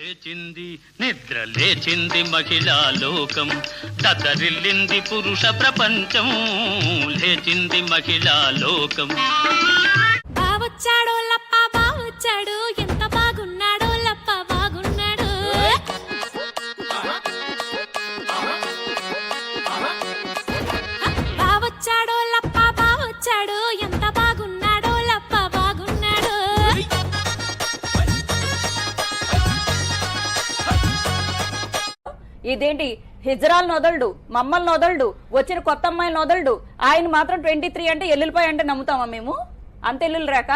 లేచింది నిద్ర లేచింది మహిళా లోకం, దద్దరిల్లింది పురుష ప్రపంచం, లేచింది మహిళా లోకం. బావొచ్చాడో లప్ప బావొచ్చాడు, ఎంత బాగున్నాడో లప్ప బాగున్నాడు. బావొచ్చాడో లప్ప బావొచ్చాడు, ఎంత బాగున్నాడో లప్ప బాగున్నాడు. ఇదేంటి హిజ్రాల్ నొదలడు, మమ్మల్ని నొదలడు, వచ్చిన కొత్త అమ్మాయిలు నొదలడు, ఆయన మాత్రం 23 అంటే ఎల్లుల్లిపాయ అంటే నమ్ముతామా మేము? అంత ఎల్లులు రాక